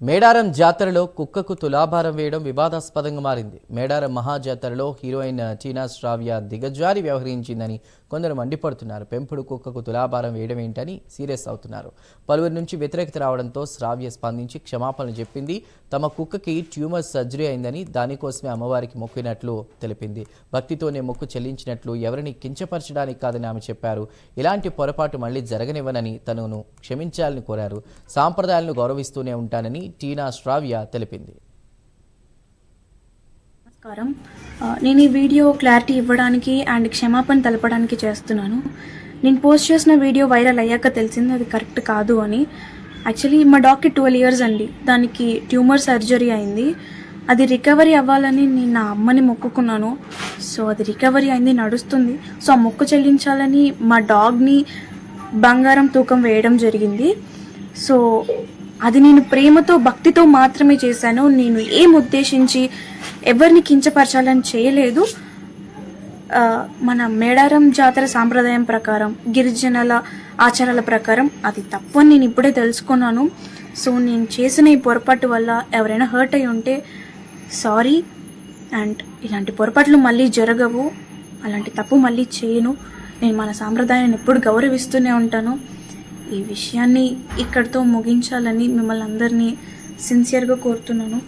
మేడారం జాతరలో కుక్కకు తులాభారం వేయడం వివాదాస్పదంగా మారింది. మేడారం మహాజాతరలో హీరోయిన్ టీనా శ్రావ్య దిగజారి వ్యవహరించిందని కొందరు మండిపడుతున్నారు. పెంపుడు కుక్కకు తులాభారం వేయడం ఏంటని సీరియస్ అవుతున్నారు. పలువురి నుంచి వ్యతిరేకత రావడంతో శ్రావ్య స్పందించి క్షమాపణలు చెప్పింది. తమ కుక్కకి ట్యూమర్ సర్జరీ అయిందని, దానికోసమే అమ్మవారికి మొక్కినట్లు తెలిపింది. భక్తితోనే మొక్కు చెల్లించినట్లు, ఎవరిని కించపరచడానికి కాదని ఆమె చెప్పారు. ఇలాంటి పొరపాటు మళ్లీ జరగనివ్వనని, తనను క్షమించాలని కోరారు. సాంప్రదాయాలను గౌరవిస్తూనే ఉంటానని టీనా శ్రావ్య తెలిపింది. నమస్కారం. నేను ఈ వీడియో క్లారిటీ ఇవ్వడానికి అండ్ క్షమాపణ తెలపడానికి చేస్తున్నాను. నేను పోస్ట్ చేసిన వీడియో వైరల్ అయ్యాక తెలిసింది అది కరెక్ట్ కాదు అని. యాక్చువల్లీ మా డాక్టర్ 12 years అండి, దానికి ట్యూమర్ సర్జరీ అయింది. అది రికవరీ అవ్వాలని నేను నా అమ్మని మొక్కుకున్నాను. సో అది రికవరీ అయింది, నడుస్తుంది. సో ఆ మొక్కు చెల్లించాలని మా డాగ్ని బంగారం తూకం వేయడం జరిగింది. సో అది నేను ప్రేమతో భక్తితో మాత్రమే చేశాను. నేను ఏం ఉద్దేశించి ఎవరిని కించపరచాలని చేయలేదు. మన మేడారం జాతర సాంప్రదాయం ప్రకారం, గిరిజనుల ఆచారాల ప్రకారం అది తప్పు అని నేను ఇప్పుడే తెలుసుకున్నాను. సో నేను చేసిన ఈ పొరపాటు వల్ల ఎవరైనా హర్ట్ అయి ఉంటే సారీ. అండ్ ఇలాంటి పొరపాట్లు మళ్ళీ జరగవు, అలాంటి తప్పు మళ్ళీ చేయను. నేను మన సాంప్రదాయాన్ని ఎప్పుడు గౌరవిస్తూనే ఉంటాను. ఈ విషయాన్ని ఇక్కడితో ముగించాలని మిమ్మల్ని అందరినీ సిన్సియర్గా కోరుతున్నాను.